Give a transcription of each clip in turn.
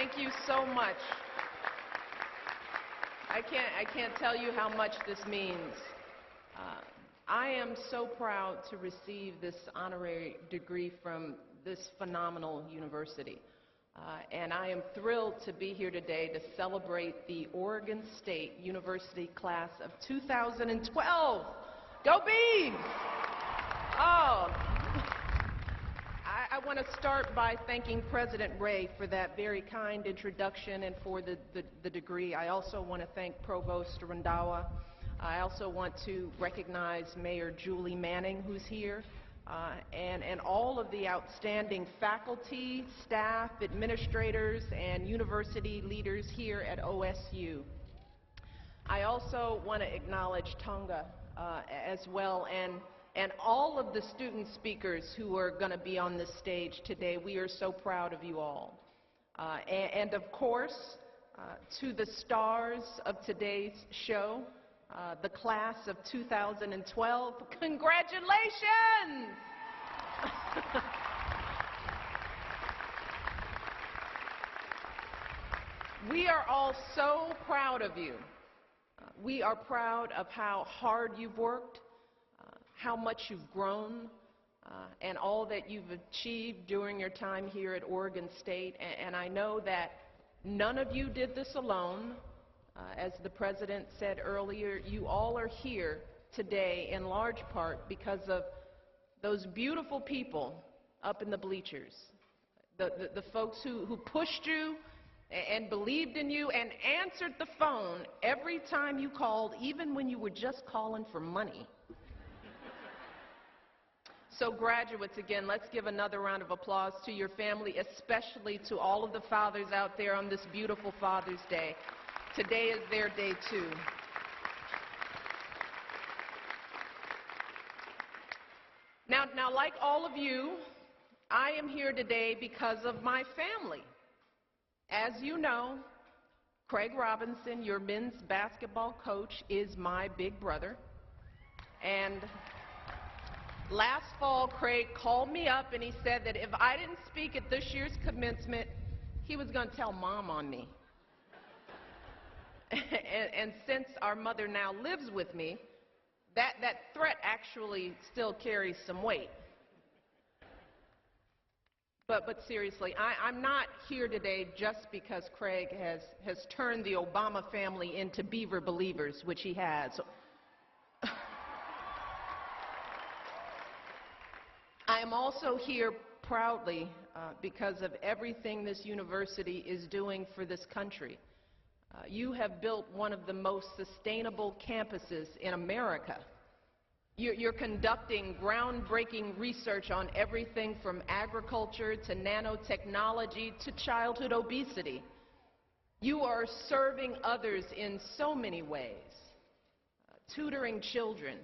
Thank you so much. I can't tell you how much this means. I am so proud to receive this honorary degree from this phenomenal university. And I am thrilled to be here today to celebrate the Oregon State University class of 2012. Go Beavs! Oh, I want to start by thanking President Ray for that very kind introduction and for the degree. I also want to thank Provost Randhawa. I also want to recognize Mayor Julie Manning, who's here, and all of the outstanding faculty, staff, administrators, and university leaders here at OSU. I also want to acknowledge Tonga as well, and all of the student speakers who are going to be on this stage today. We are so proud of you all. And of course, to the stars of today's show, the class of 2012, congratulations! We are all so proud of you. We are proud of how hard you've worked, how much you've grown, and all that you've achieved during your time here at Oregon State. And I know that none of you did this alone. As the President said earlier, you all are here today in large part because of those beautiful people up in the bleachers, the folks who pushed you and believed in you and answered the phone every time you called, even when you were just calling for money. So graduates, again, let's give another round of applause to your family, especially to all of the fathers out there on this beautiful Father's Day. Today is their day, too. Now, like all of you, I am here today because of my family. As you know, Craig Robinson, your men's basketball coach, is my big brother. And last fall, Craig called me up and he said that if I didn't speak at this year's commencement, he was going to tell Mom on me. And since our mother now lives with me, that threat actually still carries some weight. But seriously, I'm not here today just because Craig has turned the Obama family into Beaver believers, which he has. I am also here proudly because of everything this university is doing for this country. You have built one of the most sustainable campuses in America. You're conducting groundbreaking research on everything from agriculture to nanotechnology to childhood obesity. You are serving others in so many ways, tutoring children,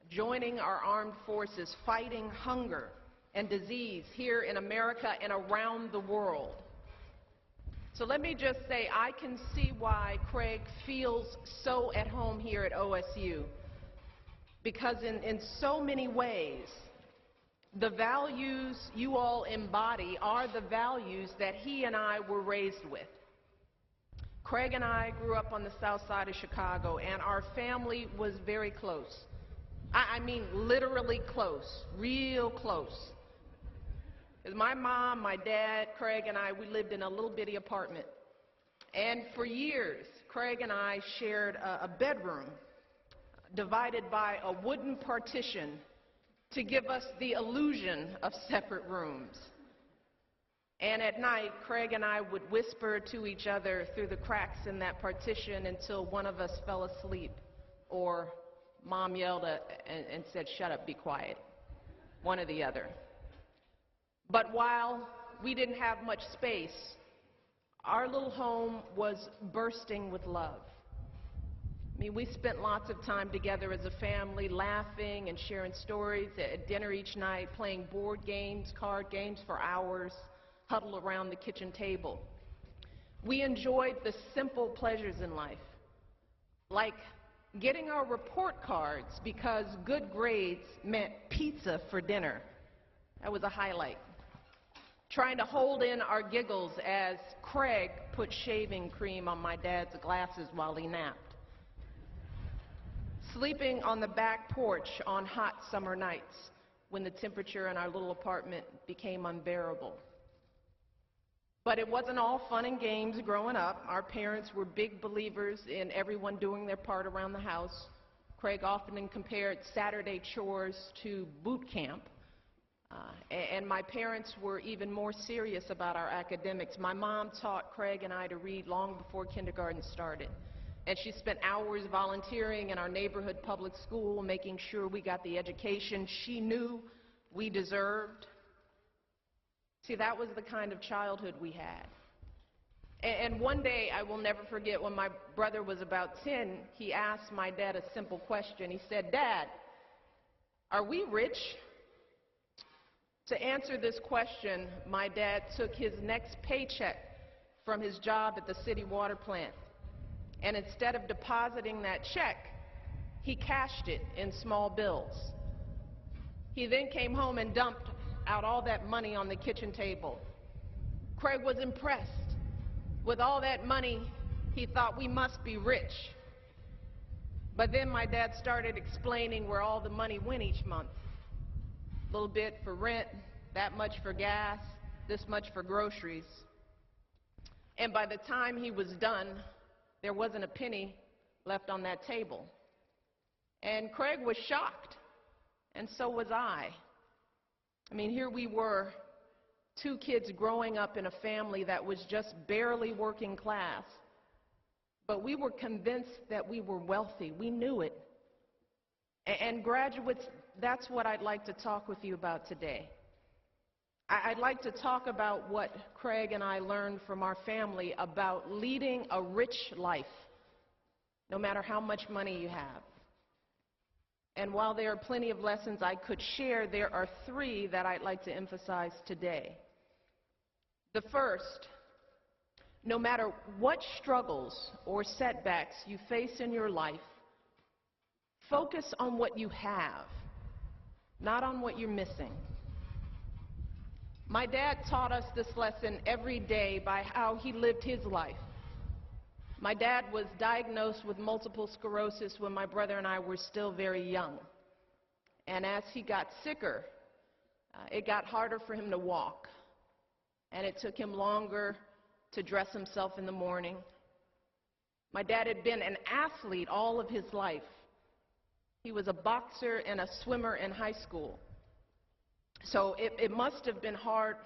joining our armed forces, fighting hunger and disease here in America and around the world. So let me just say, I can see why Craig feels so at home here at OSU, because in so many ways, the values you all embody are the values that he and I were raised with. Craig and I grew up on the south side of Chicago, and our family was very close. I mean literally close, real close. My mom, my dad, Craig, and I, we lived in a little bitty apartment. And for years, Craig and I shared a bedroom divided by a wooden partition to give us the illusion of separate rooms. And at night, Craig and I would whisper to each other through the cracks in that partition until one of us fell asleep, or Mom yelled and said, "Shut up, be quiet," one or the other. But while we didn't have much space, our little home was bursting with love. I mean, we spent lots of time together as a family, laughing and sharing stories at dinner each night, playing board games, card games for hours, huddled around the kitchen table. We enjoyed the simple pleasures in life, like getting our report cards because good grades meant pizza for dinner. That was a highlight. trying to hold in our giggles as Craig put shaving cream on my dad's glasses while he napped. Sleeping on the back porch on hot summer nights when the temperature in our little apartment became unbearable. But it wasn't all fun and games growing up. Our parents were big believers in everyone doing their part around the house. Craig often compared Saturday chores to boot camp. And my parents were even more serious about our academics. My mom taught Craig and I to read long before kindergarten started. And she spent hours volunteering in our neighborhood public school, making sure we got the education she knew we deserved. See, that was the kind of childhood we had. And one day, I will never forget, when my brother was about 10, he asked my dad a simple question. He said, "Dad, are we rich?" To answer this question, my dad took his next paycheck from his job at the city water plant. And instead of depositing that check, he cashed it in small bills. He then came home and dumped out all that money on the kitchen table. Craig was impressed. With all that money, he thought, we must be rich. But then my dad started explaining where all the money went each month. A little bit for rent, that much for gas, this much for groceries. And by the time he was done, there wasn't a penny left on that table. And Craig was shocked, and so was I. I mean, here we were, two kids growing up in a family that was just barely working class, but we were convinced that we were wealthy. We knew it. And graduates, that's what I'd like to talk with you about today. I'd like to talk about what Craig and I learned from our family about leading a rich life, no matter how much money you have. And while there are plenty of lessons I could share, there are three that I'd like to emphasize today. The first, no matter what struggles or setbacks you face in your life, focus on what you have, not on what you're missing. My dad taught us this lesson every day by how he lived his life. My dad was diagnosed with multiple sclerosis when my brother and I were still very young. And as he got sicker, it got harder for him to walk. And it took him longer to dress himself in the morning. My dad had been an athlete all of his life. He was a boxer and a swimmer in high school. So it must have been hard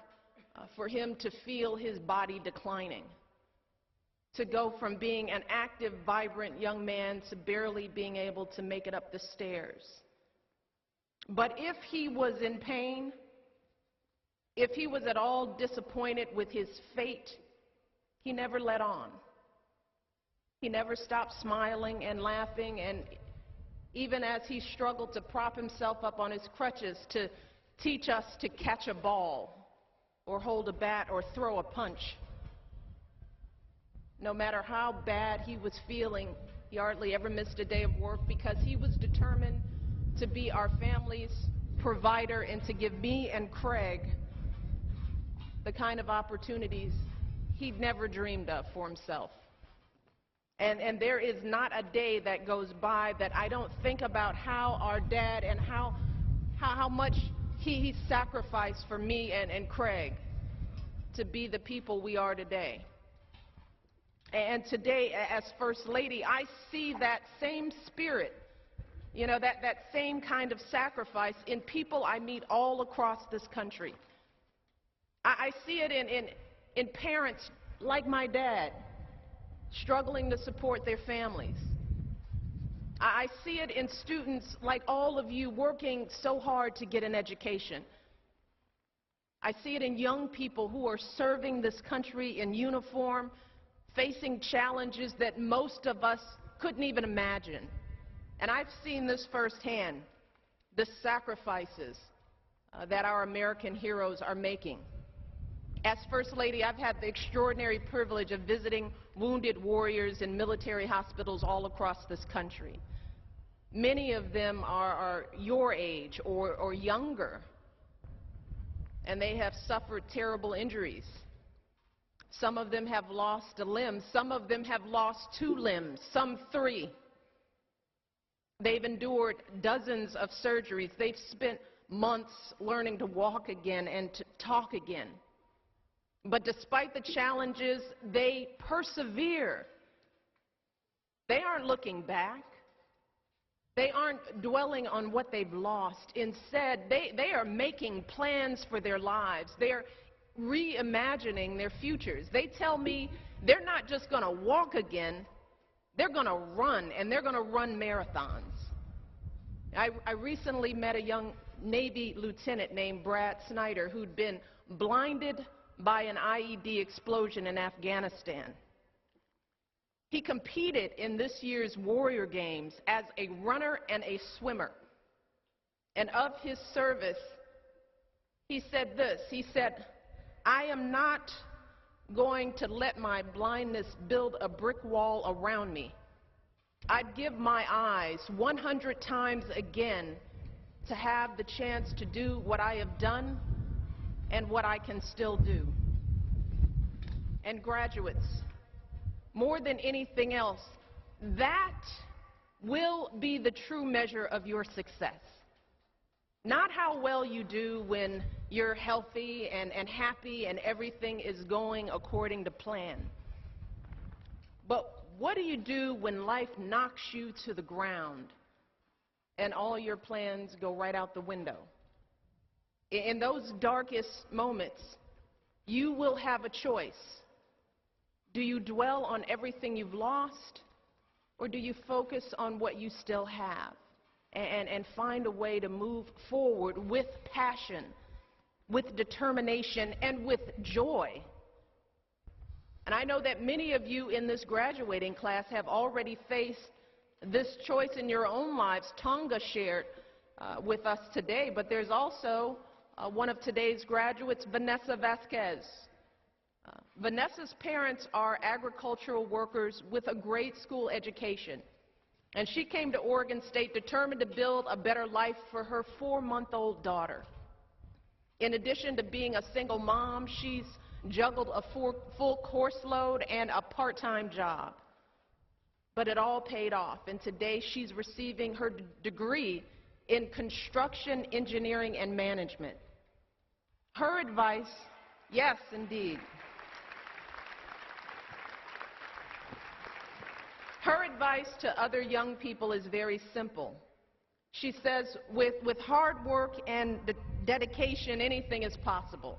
for him to feel his body declining, to go from being an active, vibrant young man to barely being able to make it up the stairs. But if he was in pain, if he was at all disappointed with his fate, he never let on. He never stopped smiling and laughing, and even as he struggled to prop himself up on his crutches to teach us to catch a ball or hold a bat or throw a punch. No matter how bad he was feeling, he hardly ever missed a day of work because he was determined to be our family's provider and to give me and Craig the kind of opportunities he'd never dreamed of for himself. And there is not a day that goes by that I don't think about how our dad and how much he sacrificed for me and Craig to be the people we are today. And today, as First Lady, I see that same spirit, you know, that same kind of sacrifice in people I meet all across this country. I see it in parents like my dad, struggling to support their families. I see it in students like all of you working so hard to get an education. I see it in young people who are serving this country in uniform, facing challenges that most of us couldn't even imagine. And I've seen this firsthand, the sacrifices that our American heroes are making. As First Lady, I've had the extraordinary privilege of visiting wounded warriors in military hospitals all across this country. Many of them are your age or younger. and they have suffered terrible injuries. Some of them have lost a limb. Some of them have lost 2 limbs, some 3. They've endured dozens of surgeries. They've spent months learning to walk again and to talk again. But despite the challenges, they persevere. They aren't looking back. They aren't dwelling on what they've lost. Instead, they are making plans for their lives. They're reimagining their futures. They tell me they're not just going to walk again, they're going to run, and they're going to run marathons. I recently met a young Navy lieutenant named Brad Snyder who'd been blinded by an IED explosion in Afghanistan. He competed in this year's Warrior Games as a runner and a swimmer. And of his service, he said this. He said, "I am not going to let my blindness build a brick wall around me. I'd give my eyes 100 times again to have the chance to do what I have done and what I can still do." And graduates, more than anything else, that will be the true measure of your success. Not how well you do when you're healthy and happy and everything is going according to plan. But what do you do when life knocks you to the ground and all your plans go right out the window? In those darkest moments, you will have a choice. Do you dwell on everything you've lost, or do you focus on what you still have and find a way to move forward with passion, with determination, and with joy? And I know that many of you in this graduating class have already faced this choice in your own lives. Tonga shared with us today, but there's also one of today's graduates, Vanessa Vasquez. Vanessa's parents are agricultural workers with a grade school education, and she came to Oregon State determined to build a better life for her 4-month-old daughter. In addition to being a single mom, she's juggled a full course load and a part-time job. But it all paid off, and today she's receiving her degree in construction engineering and management. Her advice, yes, indeed. Her advice to other young people is very simple. She says, with hard work and dedication, anything is possible.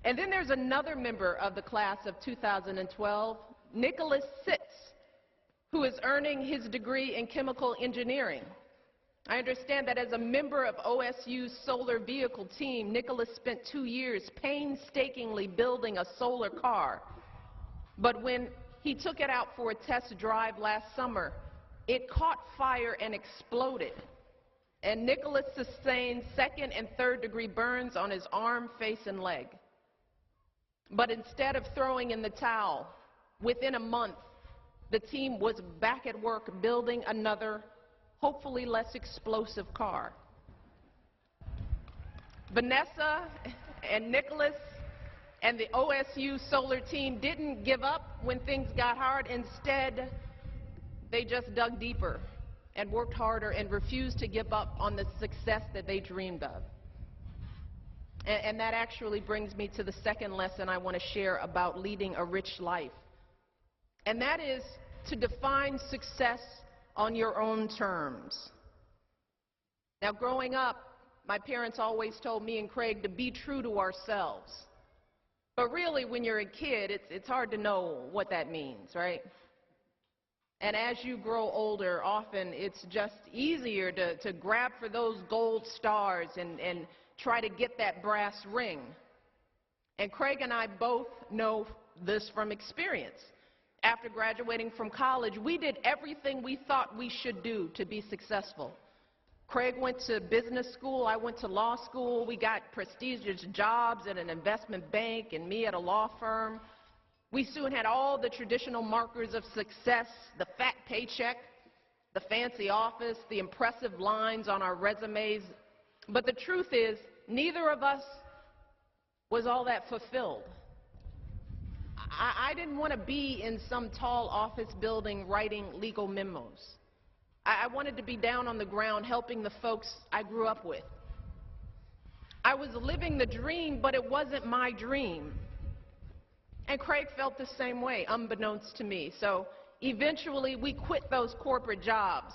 And then there's another member of the class of 2012, Nicholas Sitz, who is earning his degree in chemical engineering. I understand that as a member of OSU's solar vehicle team, Nicholas spent 2 years painstakingly building a solar car. But when he took it out for a test drive last summer, it caught fire and exploded. And Nicholas sustained 2nd and 3rd degree burns on his arm, face, and leg. But instead of throwing in the towel, within a month, the team was back at work building another, hopefully less explosive car. Vanessa and Nicholas and the OSU solar team didn't give up when things got hard. Instead, they just dug deeper and worked harder and refused to give up on the success that they dreamed of. And that actually brings me to the second lesson I want to share about leading a rich life. And that is to define success on your own terms. Now, growing up, my parents always told me and Craig to be true to ourselves. But really, when you're a kid, it's hard to know what that means, right? And as you grow older, often it's just easier to grab for those gold stars and try to get that brass ring. And Craig and I both know this from experience. After graduating from college, we did everything we thought we should do to be successful. Craig went to business school, I went to law school, we got prestigious jobs at an investment bank and me at a law firm. We soon had all the traditional markers of success, the fat paycheck, the fancy office, the impressive lines on our resumes. But the truth is, neither of us was all that fulfilled. I didn't want to be in some tall office building writing legal memos. I wanted to be down on the ground helping the folks I grew up with. I was living the dream, but it wasn't my dream. And Craig felt the same way, unbeknownst to me. So eventually, we quit those corporate jobs.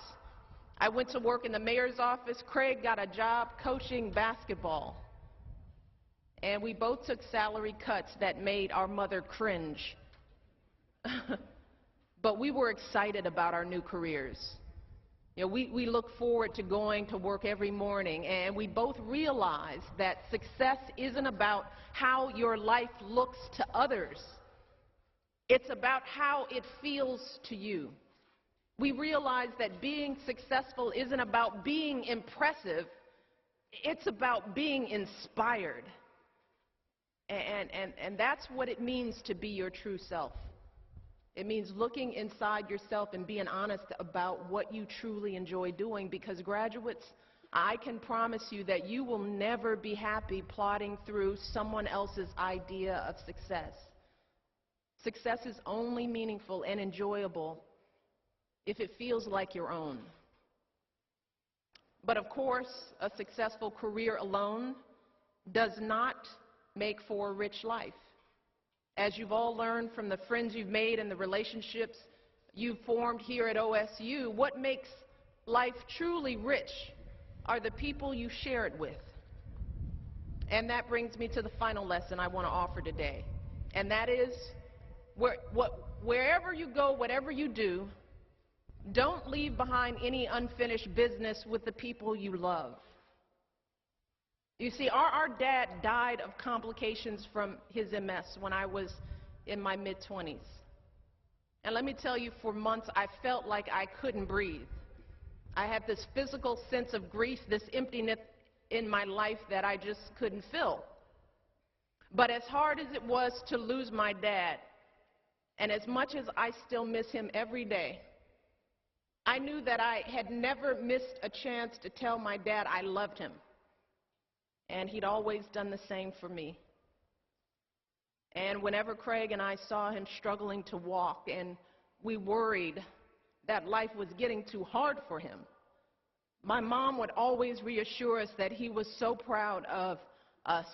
I went to work in the mayor's office. Craig got a job coaching basketball. And we both took salary cuts that made our mother cringe. But we were excited about our new careers. You know, we look forward to going to work every morning, and we both realized that success isn't about how your life looks to others. It's about how it feels to you. We realized that being successful isn't about being impressive, it's about being inspired. And that's what it means to be your true self. It means looking inside yourself and being honest about what you truly enjoy doing, because graduates, I can promise you that you will never be happy plodding through someone else's idea of success. Success is only meaningful and enjoyable if it feels like your own. But of course, a successful career alone does not make for a rich life. As you've all learned from the friends you've made and the relationships you've formed here at OSU, what makes life truly rich are the people you share it with. And that brings me to the final lesson I want to offer today. And that is, wherever you go, whatever you do, don't leave behind any unfinished business with the people you love. You see, our dad died of complications from his MS when I was in my mid-20s. And let me tell you, for months I felt like I couldn't breathe. I had this physical sense of grief, this emptiness in my life that I just couldn't fill. But as hard as it was to lose my dad, and as much as I still miss him every day, I knew that I had never missed a chance to tell my dad I loved him. And he'd always done the same for me. And whenever Craig and I saw him struggling to walk and we worried that life was getting too hard for him, my mom would always reassure us that he was so proud of us,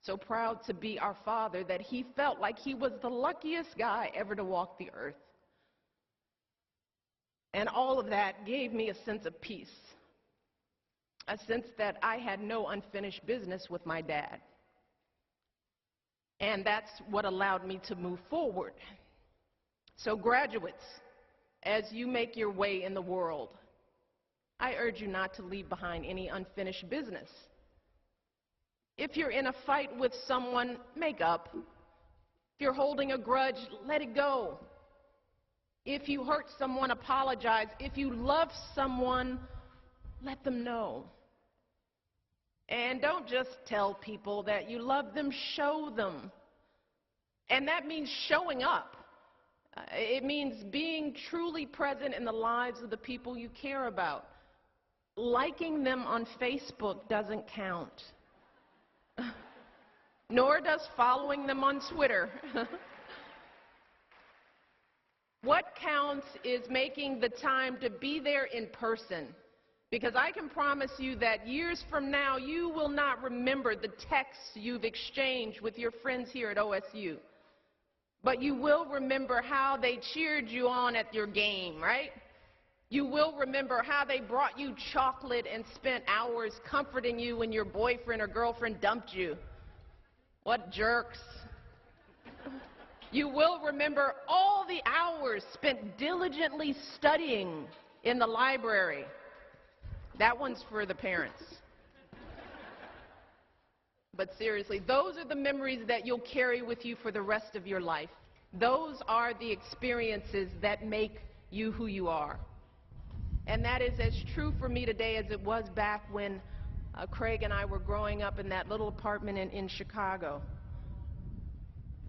so proud to be our father, that he felt like he was the luckiest guy ever to walk the earth. And all of that gave me a sense of peace. A sense that I had no unfinished business with my dad. And that's what allowed me to move forward. So graduates, as you make your way in the world, I urge you not to leave behind any unfinished business. If you're in a fight with someone, make up. If you're holding a grudge, let it go. If you hurt someone, apologize. If you love someone, let them know. And don't just tell people that you love them, show them. And that means showing up. It means being truly present in the lives of the people you care about. Liking them on Facebook doesn't count. Nor does following them on Twitter. What counts is making the time to be there in person. Because I can promise you that years from now, you will not remember the texts you've exchanged with your friends here at OSU. But you will remember how they cheered you on at your game, right? You will remember how they brought you chocolate and spent hours comforting you when your boyfriend or girlfriend dumped you. What jerks. You will remember all the hours spent diligently studying in the library. That one's for the parents. But seriously, those are the memories that you'll carry with you for the rest of your life. Those are the experiences that make you who you are. And that is as true for me today as it was back when Craig and I were growing up in that little apartment in Chicago.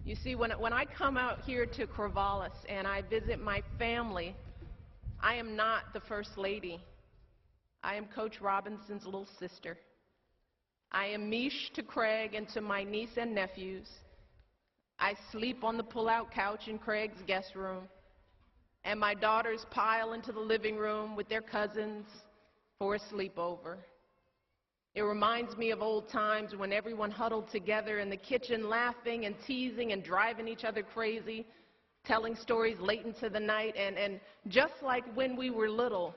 You see, when I come out here to Corvallis and I visit my family, I am not the First Lady. I am Coach Robinson's little sister. I am Mish to Craig and to my niece and nephews. I sleep on the pull-out couch in Craig's guest room, and my daughters pile into the living room with their cousins for a sleepover. It reminds me of old times when everyone huddled together in the kitchen laughing and teasing and driving each other crazy, telling stories late into the night, and just like when we were little,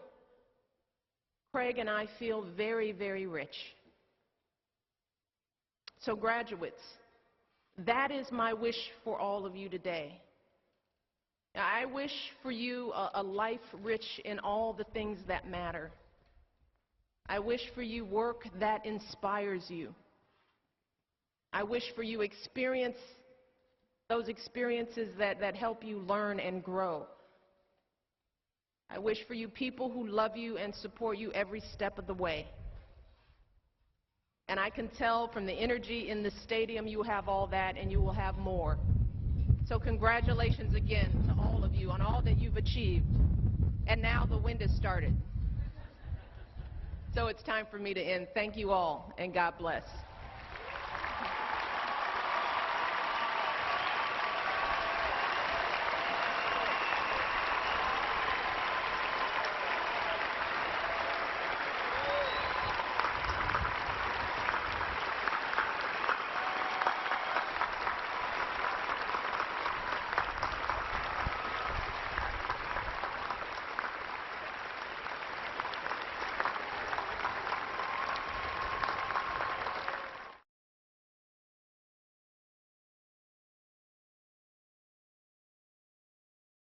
Craig and I feel very, very rich. So graduates, that is my wish for all of you today. I wish for you a life rich in all the things that matter. I wish for you work that inspires you. I wish for you those experiences that help you learn and grow. I wish for you people who love you and support you every step of the way. And I can tell from the energy in the stadium you have all that, and you will have more. So congratulations again to all of you on all that you've achieved. And now the wind has started. So it's time for me to end. Thank you all, and God bless.